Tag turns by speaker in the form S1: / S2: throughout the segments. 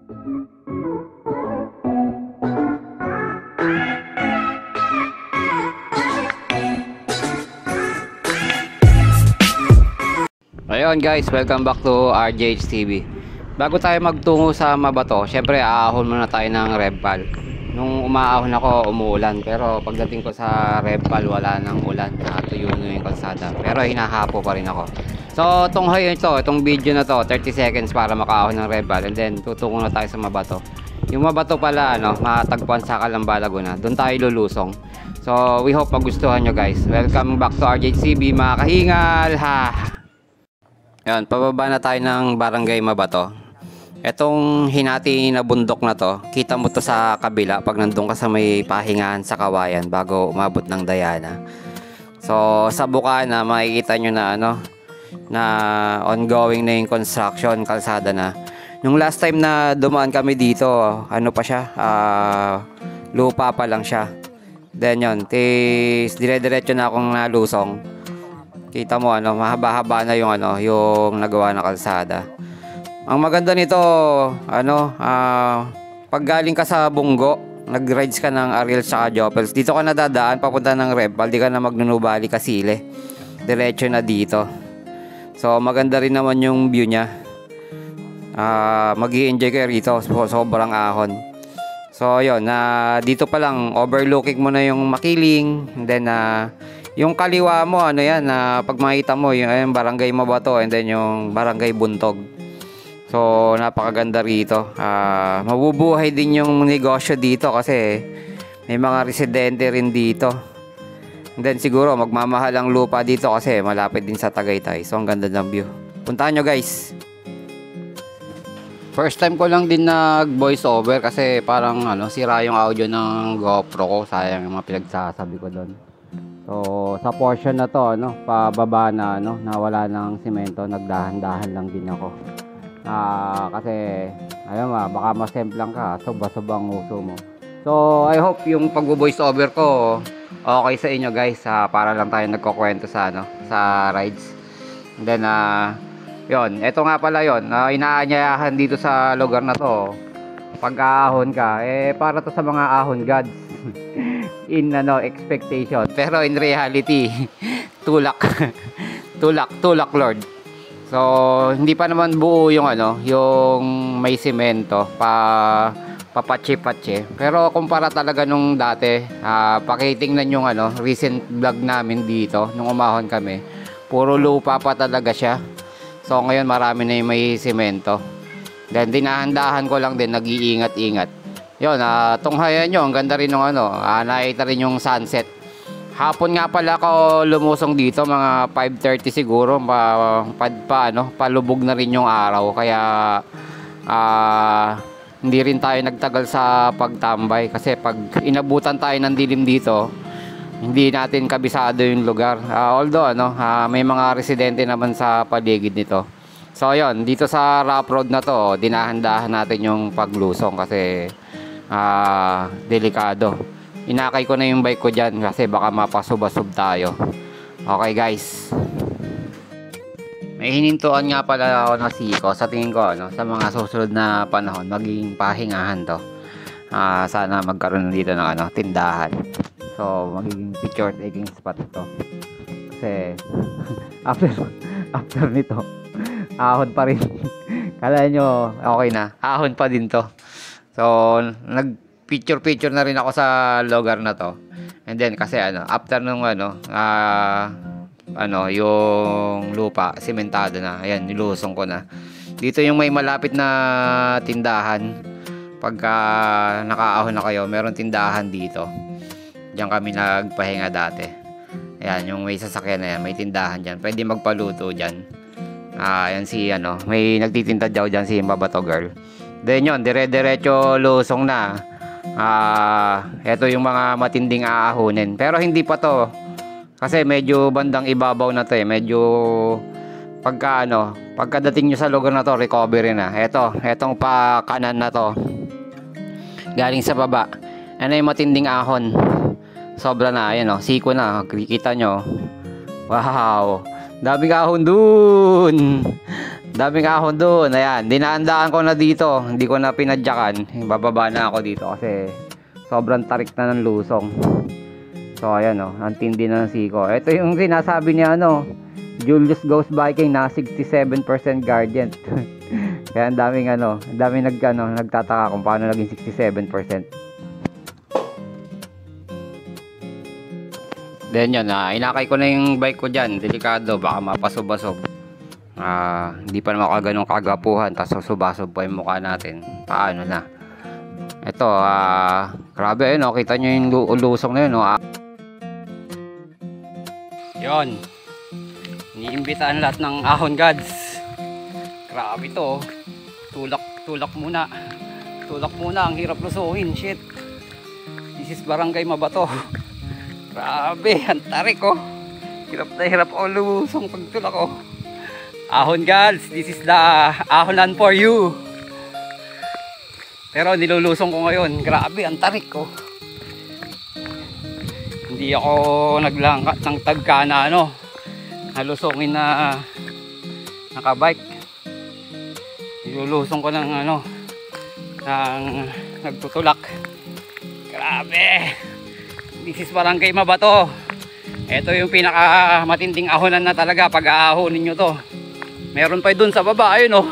S1: Ayun guys, welcome back to RJH TV. Bago tayo magtungo sa Mabato, syempre aahon muna tayo ng Rebpal. Nung umaahon ako, umuulan. Pero pagdating ko sa Rebpal, wala nang ulan. Natuyo na yung kalsada. Pero hinahapo pa rin ako. So, itong video na to, 30 seconds para makaahon ng Rebpal. And then, tutungo na tayo sa Mabato. Yung Mabato pala, matagpuan sa Calamba, Laguna. Doon tayo lulusong. So, we hope magustuhan nyo guys. Welcome back to RJH TV, mga kahingal. Ha! Yan, pababa na tayo ng Barangay Mabato. Etong hinati na bundok na to, kita mo to sa kabila pag nandun ka sa may pahingahan sa Kawayan bago umabot ng Dayana. So sa Bukana makikita nyo na na ongoing na yung construction, kalsada na. Nung last time na dumaan kami dito, pa siya, lupa pa lang siya. Then yun, dire-diretso na akong nalusong. Kita mo mahaba-haba na yung yung nagawa na kalsada. Ang maganda nito, pag galing ka sa Bungo, nag-rides ka ng Ariel sa Jopels, dito ka na dadaan papunta ng Rebpal, di ka na magnunubali Kasile. Diretso na dito. So maganda rin naman yung view niya. Mag-i-enjoy kayo rito, sobrang ahon. So yun, dito pa lang overlooking mo na yung Makiling, and then yung kaliwa mo, pag makita mo, yung Barangay Mabato, and then yung Barangay Buntog. So, napakaganda rito. Mabubuhay din yung negosyo dito kasi may mga residente rin dito. And then siguro, magmamahal ang lupa dito kasi malapit din sa Tagaytay. So, ang ganda ng view. Puntahan nyo guys. First time ko lang din nag-voice over kasi parang sira yung audio ng GoPro ko. Sayang yung mga pinagsasabi ko doon. So sa portion na to pababa na wala ng semento, nagdahan-dahan lang din ako. Kasi baka masemplang ka, soba-sobang uso mo. So I hope yung pag-voice over ko okay sa inyo guys, para lang tayo nagkukwento sa sa rides. And then yon, eto nga pala yon, inaanyayahan dito sa lugar na to. Pag aahon ka, para to sa mga ahon gods. In expectation, pero in reality tulak tulak Lord. So hindi pa naman buo yung yung may semento papatche, pero kumpara talaga nung dati, pakitingnan yung recent vlog namin dito nung umahon kami, puro lupa pa talaga siya. So ngayon marami na yung may semento. Then dinahandahan ko lang din, nag-iingat-ingat. Yun, tunghayan nyo, ang ganda rin ng nakita rin yung sunset. Hapon nga pala ako lumusong dito, mga 5:30 siguro, palubog na rin yung araw. Kaya hindi rin tayo nagtagal sa pagtambay kasi pag inabutan tayo ng dilim dito, hindi natin kabisado yung lugar. Although may mga residente naman sa paligid nito. So yun, dito sa rough road na to, dinahandahan natin yung paglusong kasi delikado. Inakay ko na yung bike ko dyan kasi baka mapasubasub tayo. Okay guys, may hinintuan nga pala ako na siko. Sa tingin ko sa mga susunod na panahon maging pahingahan to. Sana magkaroon dito ng tindahan. So magiging picture taking spot to kasi after nito ahon pa rin. Kala nyo okay na, ahon pa din to. So nag picture na rin ako sa lugar na to. And then kasi after nung yung lupa sementado na, ayan, nilusong ko na. Dito yung may malapit na tindahan. Pagka nakaahon na kayo, meron tindahan dito. Diyan kami nagpahinga dati. Ayan, yung may sasakyan na yan, may tindahan dyan. Pwede magpaluto dyan. Ayan may nagtitinda daw dyan si Mabato Girl. Then yun, dire-diretso lusong na. Ito yung mga matinding aahonin. Pero hindi pa to. Kasi medyo bandang ibabaw na to Medyo pagkadating nyo sa lugar na to, recovery na. Etong pa kanan na to, galing sa baba. Yung matinding ahon. Sobra na, ayan siko na. Kikita nyo. Wow. Daming ahon dun. Daming ahon doon. Ayan, dinaandaan ko na dito. Hindi ko na pinadyakan. Bababa na ako dito kasi sobrang tarik na ng lusong. So ayan oh, ang tindi na ng siko. Ito yung sinasabi niya ano, Julius Goes Biking na 67% Guardian. Kaya ang daming ano, ang daming nagtataka kung paano naging 67%. Then yun, inakay ko na yung bike ko dyan. Delikado, baka mapasob-asob. Hindi pa naman ako ganun kagapuhan. Tapos subasob pa yung mukha natin. Paano na. Ito, grabe ayun oh, kita nyo yung lusong na yun oh. Yun. Iniimbitahan lahat ng ahon gods. Grabe to oh. Tulak muna. Tulak muna, ang hirap lusuhin. Shit. This is Barangay Mabato. Grabe, ang tarik oh. Hirap na hirap oh lusong pagtulak oh. Ahon gods, this is the ahonan for you. Pero nilulusong ko ngayon. Grabe, ang tarik oh. Hindi ako naglangkat ng tagka na ano, nalusongin na nakabike. Nilulusong ko ng ano, ng nagtutulak. Grabe. This is Barangay Mabato. Ito yung pinaka matinding ahonan na talaga pag aahonin nyo to. Meron pa dun sa baba, ayun oh.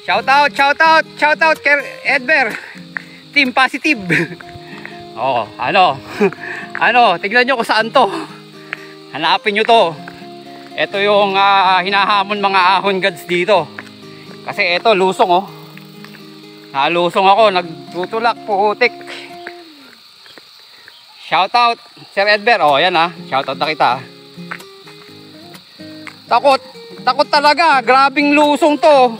S1: Shout out kay Edber. Team Positive. Oh, ano? Ano, tignan nyo kung saan to. Hanapin nyo to. Ito yung hinahamon mga ahon gods dito. Kasi ito lusong oh. Nalusong ako, nagtutulak, putik. Shoutout, Sir Edber. Oh, yan shoutout na kita. Takot talaga. Grabing lusong to.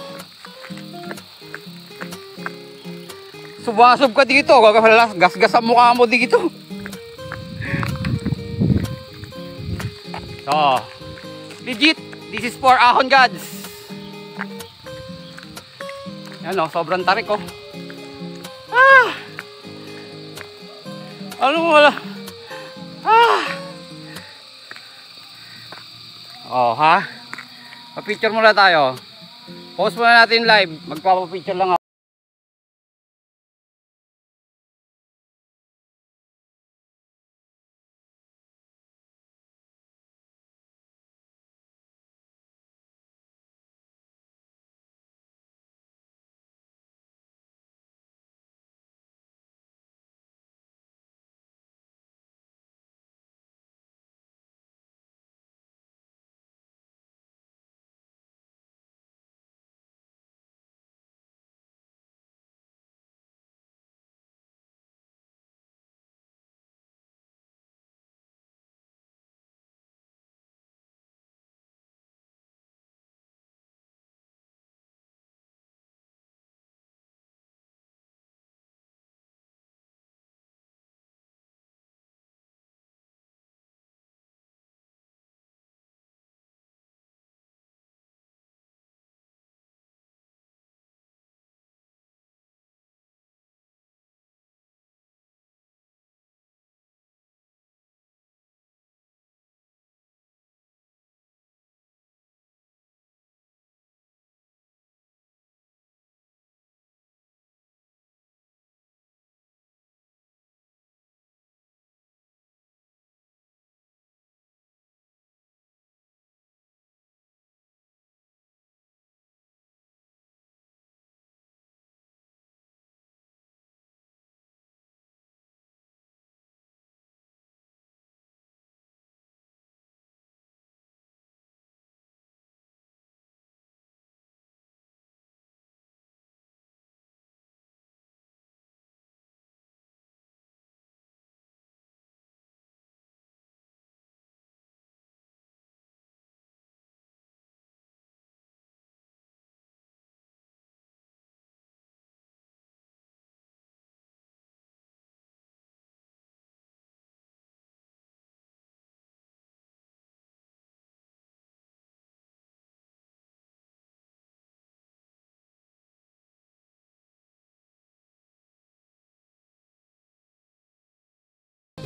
S1: Subasob ka dito. Gasgas ang mukha mo dito. So, legit. This is for ahon gods. Yan oh, sobrang tarik oh. Ano wala? Oh ha? Pa-picture muna tayo. Post muna natin live. Magpapa-picture lang ako.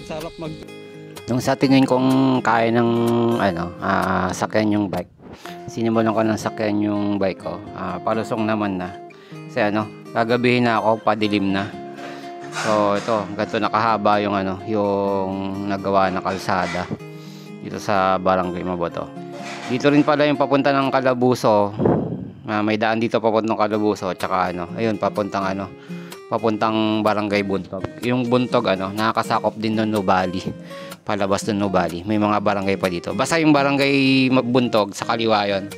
S1: Sarap mag... Yung sa tingin kong kaya ng sakyan yung bike. Sinimulan ko ng sakyan yung bike ko. Palusong naman na. Kasi gagabihin na ako, padilim na. So ito, ganito nakahaba yung yung nagawa na kalsada dito sa Barangay Mabato. Dito rin pala yung papunta ng Calabuso. May daan dito papuntang Calabuso, tsaka ayun papuntang Barangay Buntog. Yung Buntog nakakasakop din ng Nubali. Palabas ng Nubali. May mga barangay pa dito. Basta yung Barangay Buntog sa kaliwa yun,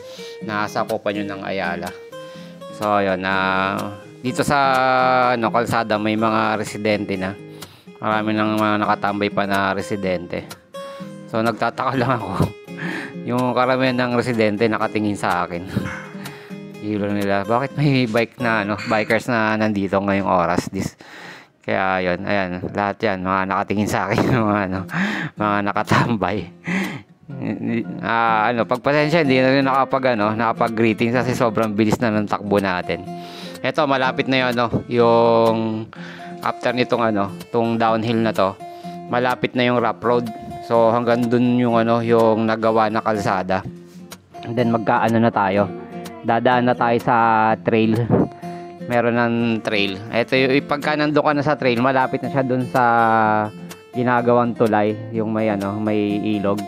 S1: nakasakopan yun ng Ayala. So ayun, dito sa kalsada may mga residente na. Marami nang mga nakatambay pa na residente. So nagtataka lang ako. Yung karamihan ng residente nakatingin sa akin. Hilo nila, bakit may bikers na nandito ngayong oras? Kaya yun, ayan, lahat yan, mga nakatingin sa akin, mga nakatambay. Pagpasensya, hindi na rin nakapag-greetings kasi sobrang bilis na ng takbo natin. Eto, malapit na yun, yung after nitong tong downhill na to, malapit na yung rough road. So hanggang dun yung yung nagawa na kalsada. And then na tayo. Dadaan na tayo sa trail. Meron ng trail. Ito yung pagka nandun ka na sa trail, malapit na siya dun sa ginagawang tulay, yung may ilog.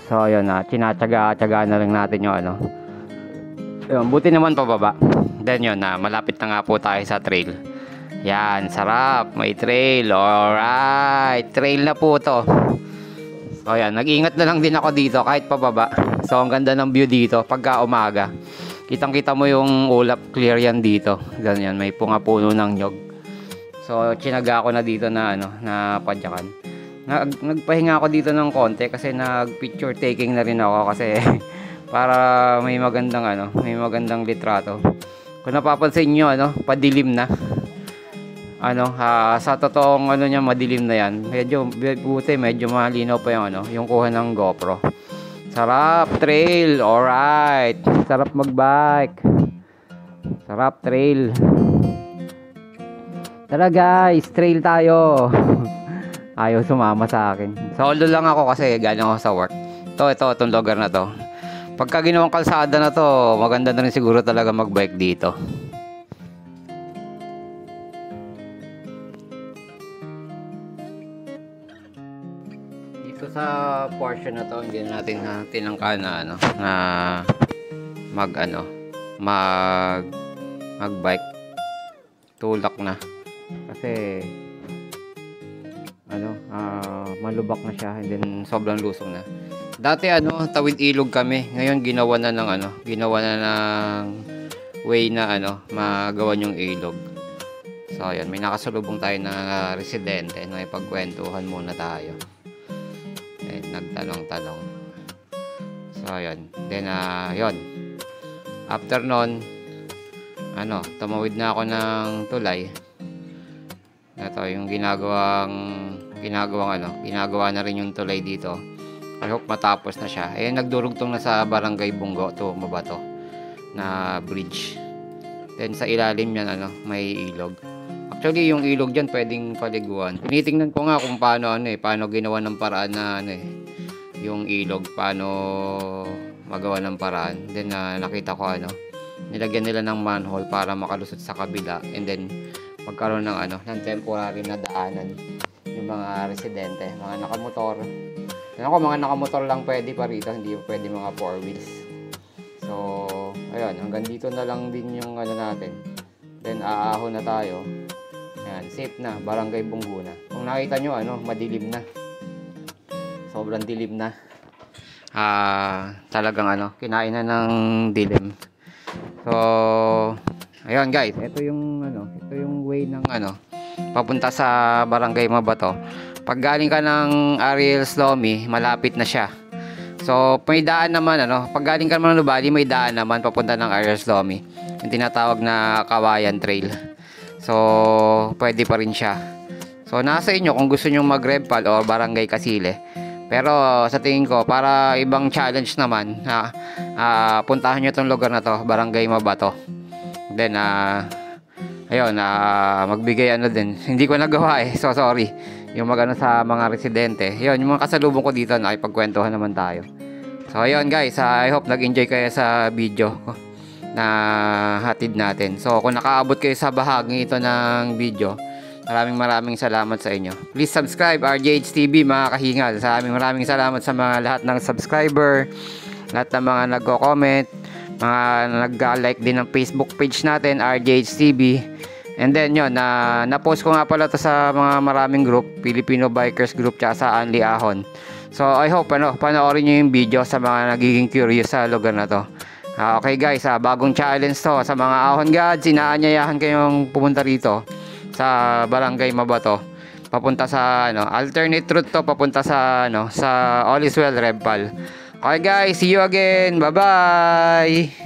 S1: So yun tinatsaga na lang natin yung Yun, buti naman pababa. Then yun malapit na nga po tayo sa trail. Yan, sarap, may trail. Alright, trail na po to. So yan, nag-ingat na lang din ako dito kahit pababa. So ang ganda ng view dito pagka umaga. Kitang-kita mo yung ulap, clear yan dito. Ganyan, may punga-puno ng nyog. So tsinaga ako na dito na na padyakan. Nagpahinga ako dito ng konti kasi nag-picture taking na rin ako kasi para may magandang litrato. Kung napapansin niyo padilim na. Sa totoong niya madilim na yan. Medyo malinaw pa yung kuha ng GoPro. Sarap trail, alright. Sarap magbike. Sarap trail. Tara guys, trail tayo. Ayaw sumama sa akin. Solo lang ako kasi galing ako sa work. Itong lugar na to. Pagka ginawang kalsada na to, maganda na rin siguro talaga magbike dito. Dito sa portion na to, hindi na natin tinangka na magbike. Tulak na. Kasi malubak na siya and then sobrang lusong na. Dati tawid ilog kami. Ngayon ginawa na ng way na magawan yung ilog. So ayan, may nakasalubong tayo na residente. Ipagkwentuhan muna tayo. Nagtanong-tanong. So ayan. Then yun. After nun, tumawid na ako ng tulay. Ito yung ginagawa na rin yung tulay dito. I hope matapos na siya. Nagdurugtong na sa Barangay Bungo to Mabato na bridge. Then sa ilalim yan may ilog. Actually yung ilog diyan pwedeng paliguan. Tinitingnan ko nga kung paano ginawa ng paraan na yung ilog, paano magawa ng paraan. Then nakita ko nilagyan nila ng manhole para makalusot sa kabila and then magkaroon ng temporary na daanan yung mga residente, mga nakamotor. Mga nakamotor lang pwede pa rito, hindi pwede mga 4 wheels. So, ayun, hanggang dito na lang din yung natin. Then aahon na tayo. Ayan, safe na, Barangay Bungo na. Kung nakita nyo, madilim na. Sobrang dilim na. Talagang kinain na ng dilim. So, ayun guys, ito yung way ng papunta sa Barangay Mabato. Pag galing ka ng Ariel Slomi, malapit na siya. So, may daan naman pag galing ka naman ng Nubali, may daan naman papunta ng Ariel Slomi. Yung tinatawag na Kawayan Trail. So, pwede pa rin siya. So, nasa inyo kung gusto nyo mag-Repal o Barangay Casile. Pero sa tingin ko, para ibang challenge naman, puntahan nyo itong lugar na to, Barangay Mabato. Then, ayun, magbigay din. Hindi ko nagawa so sorry. Yung sa mga residente. Yun, yung mga kasalubong ko dito, nakipagkwentuhan naman tayo. So, So ayun guys, I hope nag-enjoy kayo sa video ko na hatid natin. So kung nakaabot kayo sa bahagi ito ng video, maraming salamat sa inyo. Please subscribe RJH TV mga kahingal. Maraming salamat sa mga lahat ng subscriber, lahat ng mga nagko-comment, mga nag-like din ng Facebook page natin, RJH TV. And then yun, na-post ko nga pala to sa mga maraming group, Filipino Bikers Group tsaka sa Anli Ahon. So I hope panoorin nyo yung video sa mga nagiging curious sa lugar na to. Okay guys, bagong challenge to sa mga Ahon Gods. Inaanyayahan kayong pumunta rito sa Barangay Mabato. Papunta sa alternate route to papunta sa sa All is Well Rebpal. Okay guys, see you again. Bye-bye.